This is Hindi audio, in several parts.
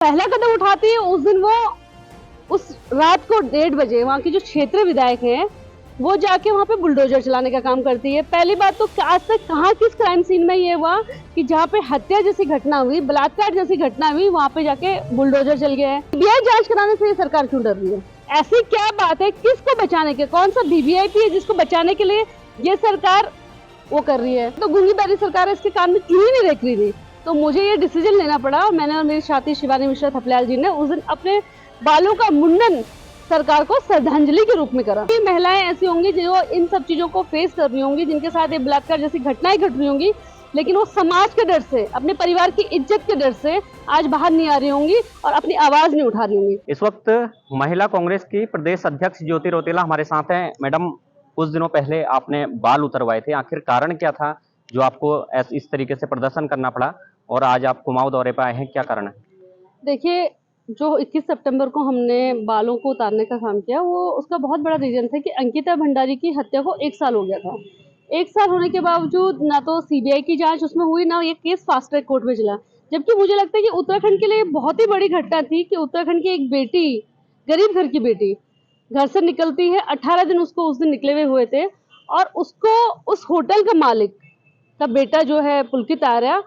पहला कदम उठाती है उस दिन वो उस रात को 1:30 बजे वहाँ की जो क्षेत्रीय विधायक हैं वो जाके वहाँ पे बुलडोजर चलाने का काम करती है। पहली बात तो आज तक कहाँ किस क्राइम सीन में ये हुआ कि जहाँ पे हत्या जैसी घटना हुई, बलात्कार जैसी घटना हुई, वहाँ पे जाके बुलडोजर चल गया है। सीबीआई जांच कराने से ये सरकार क्यों डर रही है? ऐसी क्या बात है? किसको बचाने के, कौन सा वीवीआईपी है जिसको बचाने के लिए ये सरकार वो कर रही है? तो गूंगी बैरी सरकार है, इसके कान में क्यों ही नहीं देख रही थी? तो मुझे ये डिसीजन लेना पड़ा और मैंने और मेरी साथी शिवानी मिश्रा थपलियाल जी ने उस दिन अपने बालों का मुंडन सरकार को श्रद्धांजलि के रूप में करा। ये महिलाएं ऐसी होंगी जो इन सब चीजों को फेस कर रही होंगी, जिनके साथ ये बलात्कार जैसी घटनाएं घट रही होंगी, लेकिन वो समाज के डर से, अपने परिवार की इज्जत के डर से आज बाहर नहीं आ रही होंगी और अपनी आवाज नहीं उठा रही होंगी। इस वक्त महिला कांग्रेस की प्रदेश अध्यक्ष ज्योति रौतेला हमारे साथ हैं। मैडम, कुछ दिनों पहले आपने बाल उतरवाए थे, आखिर कारण क्या था जो आपको इस तरीके से प्रदर्शन करना पड़ा और आज आप कुमाऊं दौरे पर आए हैं, क्या कारण है? देखिए, जो 21 सितंबर को हमने बालों को उतारने का काम किया, वो उसका बहुत बड़ा रीजन था कि अंकिता भंडारी की हत्या को 1 साल हो गया था। 1 साल होने के बावजूद ना तो सीबीआई की जांच उसमें हुई, ना ये केस फास्ट ट्रैक कोर्ट में चला। जबकि मुझे लगता है कि उत्तराखंड के लिए बहुत ही बड़ी घटना थी कि उत्तराखंड की एक बेटी, गरीब घर की बेटी, घर से निकलती है, 18 दिन उसको उस दिन निकले हुए थे और उसको उस होटल का मालिक का बेटा जो है पुलकित आर्या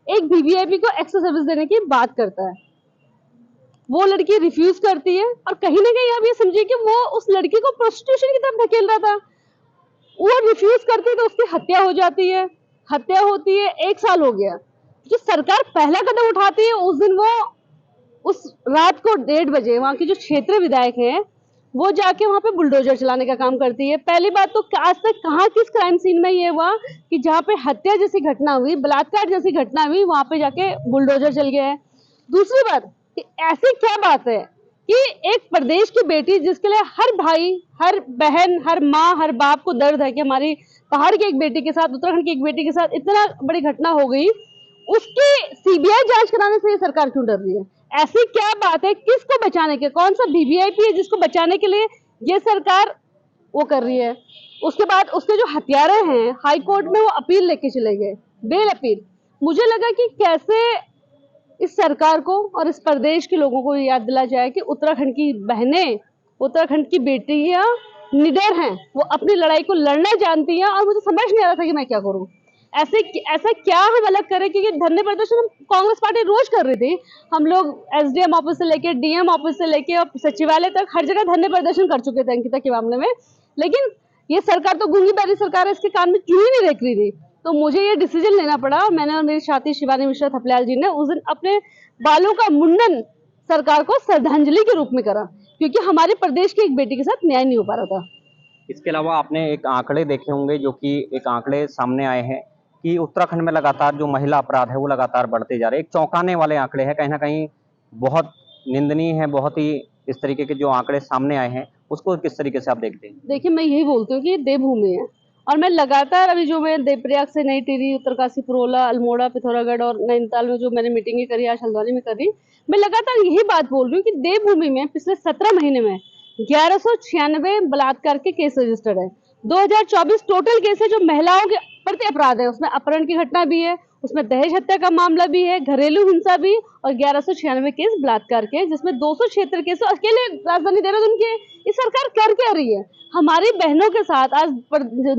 एक वीवीआईपी को एक्स्ट्रा सर्विस देने की बात करता है। वो लड़की रिफ्यूज करती है और कहीं ना कहीं आप ये समझिए कि वो उस लड़की को प्रोस्टिट्यूशन की तरफ धकेल रहा था। वो रिफ्यूज करती है तो उसकी हत्या हो जाती है। हत्या होती है, 1 साल हो गया। जो सरकार पहला कदम उठाती है उस दिन वो उस रात को 1:30 बजे वहाँ की जो क्षेत्रीय विधायक हैं वो जाके वहाँ पे बुलडोजर चलाने का काम करती है। पहली बात तो आज तक कहाँ किस क्राइम सीन में ये हुआ कि जहाँ पे हत्या जैसी घटना हुई, बलात्कार जैसी घटना हुई, वहाँ पे जाके बुलडोजर चल गया है। दूसरी बात कि ऐसी क्या बात है कि एक प्रदेश की बेटी, जिसके लिए हर भाई, हर बहन, हर माँ, हर बाप को दर्द है कि हमारी पहाड़ की एक बेटी के साथ, उत्तराखंड की एक बेटी के साथ इतना बड़ी घटना हो गई, उसकी सीबीआई जांच कराने से ये सरकार क्यों डर रही है? ऐसी क्या बात है? किसको बचाने के, कौन सा वीवीआईपी है जिसको बचाने के लिए ये सरकार वो कर रही है? उसके बाद उसके जो हत्यारे हैं, हाई कोर्ट में वो अपील लेके चले गए, बेल अपील। मुझे लगा कि कैसे इस सरकार को और इस प्रदेश के लोगों को याद दिला जाए कि उत्तराखंड की बहनें, उत्तराखंड की बेटियां निडर हैं, वो अपनी लड़ाई को लड़ना जानती हैं और मुझे समझ नहीं आ रहा था कि मैं क्या करूं। ऐसा क्या हम अलग करें, क्योंकि धरने प्रदर्शन हम कांग्रेस पार्टी रोज कर रही थी। हम लोग एसडीएम ऑफिस से लेके डीएम ऑफिस से लेके और सचिवालय तक हर जगह धरने प्रदर्शन कर चुके थे अंकिता के मामले में, लेकिन ये सरकार तो गूंगी बैरी सरकार है, इसके कान में क्यों ही नहीं देख रही थी? तो मुझे ये डिसीजन लेना पड़ा और मैंने और मेरी साथी शिवानी मिश्रा थपलियाल जी ने उस दिन अपने बालों का मुंडन सरकार को श्रद्धांजलि के रूप में करा, क्योंकि हमारे प्रदेश की एक बेटी के साथ न्याय नहीं हो पा रहा था। इसके अलावा आपने एक आंकड़े देखे होंगे, जो कि एक आंकड़े सामने आए हैं कि उत्तराखंड में लगातार जो महिला अपराध है वो लगातार बढ़ते जा रहे हैं। एक चौंकाने वाले आंकड़े हैं, कहीं ना कहीं बहुत निंदनीय है, बहुत ही इस तरीके के जो आंकड़े सामने आए हैं उसको किस तरीके से आप देखते हैं? देखिए, मैं यही बोलती हूँ कि ये देवभूमि है और मैं लगातार अभी जो मैं देवप्रयाग से नई टिहरी, उत्तरकाशी, पुरोला, अल्मोड़ा, पिथौरागढ़ और नैनीताल में जो मैंने मीटिंगें करी, आज हल्द्वानी में करी, मैं लगातार यही बात बोल रही हूँ कि देवभूमि में पिछले 17 महीने में 1196 बलात्कार के केस रजिस्टर्ड है। 2024 टोटल केस है जो महिलाओं के प्रति अपराध है, उसमें अपहरण की घटना भी है, उसमें दहेज हत्या का मामला भी है, घरेलू हिंसा भी, और 1196 केस बलात्कार के, जिसमें 276 केस अकेले राजधानी देहरादून के। ये सरकार कर क्या रही है? हमारी बहनों के साथ आज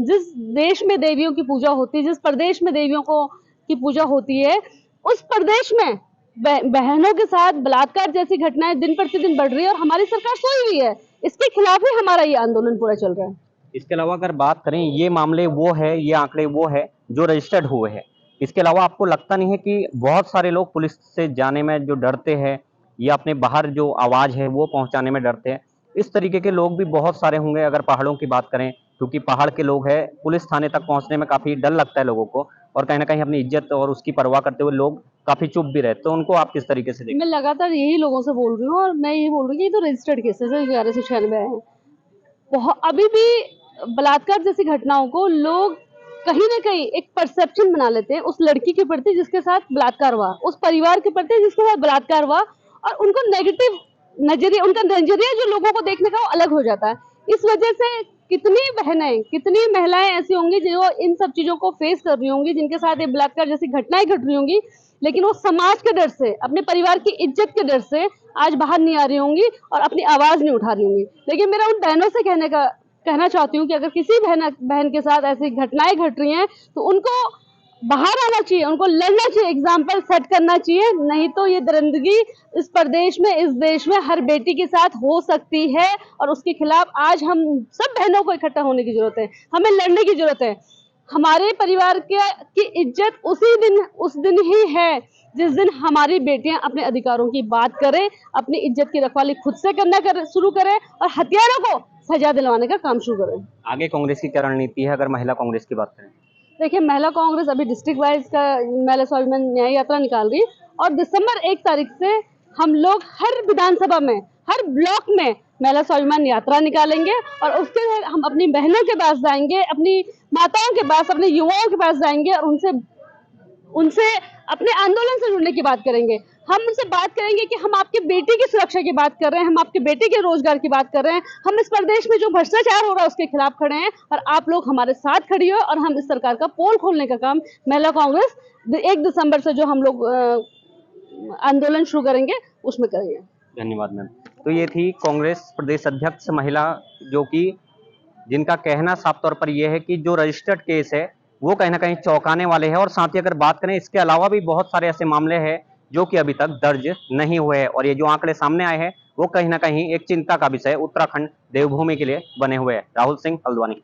जिस देश में देवियों की पूजा होती है, जिस प्रदेश में देवियों को की पूजा होती है, उस प्रदेश में बहनों के साथ बलात्कार जैसी घटनाएं दिन प्रतिदिन बढ़ रही है और हमारी सरकार सोई हुई है। इसके खिलाफ ही हमारा ये आंदोलन पूरा चल रहा है। इसके अलावा अगर बात करें, ये मामले वो है, ये आंकड़े वो है जो रजिस्टर्ड हुए हैं। इसके अलावा आपको लगता नहीं है कि बहुत सारे लोग पुलिस से जाने में जो डरते हैं या अपने बाहर जो आवाज है वो पहुंचाने में डरते हैं? इस तरीके के लोग भी बहुत सारे होंगे अगर पहाड़ों की बात करें, क्योंकि पहाड़ के लोग हैं, पुलिस थाने तक पहुंचने में काफी डर लगता है लोगों को और कहीं ना कहीं अपनी इज्जत और उसकी परवाह करते हुए लोग काफी चुप भी रहते, तो उनको आप किस तरीके से देखते? मैं लगातार यही लोगों से बोल रही हूँ और मैं यही बोल रही हूँ कि ये तो रजिस्टर्ड केसेस है, 1196 है। अभी भी बलात्कार जैसी घटनाओं को लोग कहीं ना कहीं एक परसेप्शन बना लेते हैं उस लड़की के प्रति जिसके साथ बलात्कार हुआ, उस परिवार के प्रति जिसके साथ बलात्कार हुआ, और उनको नेगेटिव नजरिया, उनका नजरिया जो लोगों को देखने का वो अलग हो जाता है। इस वजह से कितनी बहनें, कितनी महिलाएं ऐसी होंगी जो इन सब चीजों को फेस कर रही होंगी, जिनके साथ ये बलात्कार जैसी घटनाएं घट रही होंगी, लेकिन वो समाज के डर से, अपने परिवार की इज्जत के डर से आज बाहर नहीं आ रही होंगी और अपनी आवाज नहीं उठा रही होंगी। लेकिन मेरा उन बहनों से कहना चाहती हूँ कि अगर किसी बहन के साथ ऐसी घटनाएं घट रही हैं तो उनको बाहर आना चाहिए, उनको लड़ना चाहिए, एग्जाम्पल सेट करना चाहिए। नहीं तो ये दरिंदगी इस प्रदेश में, इस देश में हर बेटी के साथ हो सकती है और उसके खिलाफ आज हम सब बहनों को इकट्ठा होने की जरूरत है, हमें लड़ने की जरूरत है। हमारे परिवार की इज्जत उस दिन ही है जिस दिन हमारी बेटियां अपने अधिकारों की बात करें, अपनी इज्जत की रखवाली खुद से शुरू करें और हत्यारों को सजा दिलवाने का काम शुरू करें। आगे कांग्रेस की क्या रणनीति है अगर महिला कांग्रेस की बात करें? देखिए, महिला कांग्रेस अभी डिस्ट्रिक्ट वाइज का महिला स्वाभिमान न्याय यात्रा निकाल रही और दिसंबर 1 तारीख से हम लोग हर विधानसभा में, हर ब्लॉक में महिला स्वाभिमान यात्रा निकालेंगे और उसके लिए हम अपनी बहनों के पास जाएंगे, अपनी माताओं के पास, अपने युवाओं के पास जाएंगे और उनसे अपने आंदोलन से जुड़ने की बात करेंगे। हम उनसे बात करेंगे कि हम आपके बेटी की सुरक्षा की बात कर रहे हैं, हम आपके बेटे के रोजगार की बात कर रहे हैं, हम इस प्रदेश में जो भ्रष्टाचार हो रहा है उसके खिलाफ खड़े हैं और आप लोग हमारे साथ खड़ी हो और हम इस सरकार का पोल खोलने का काम महिला कांग्रेस 1 दिसंबर से जो हम लोग आंदोलन शुरू करेंगे उसमें करेंगे। धन्यवाद मैम। तो ये थी कांग्रेस प्रदेश अध्यक्ष महिला, जो कि जिनका कहना साफ तौर पर यह है कि जो रजिस्टर्ड केस है वो कहीं ना कहीं चौंकाने वाले हैं। और साथ ही अगर बात करें, इसके अलावा भी बहुत सारे ऐसे मामले हैं जो कि अभी तक दर्ज नहीं हुए हैं और ये जो आंकड़े सामने आए हैं वो कहीं ना कहीं एक चिंता का विषय उत्तराखंड देवभूमि के लिए बने हुए हैं। राहुल सिंह, हल्द्वानी।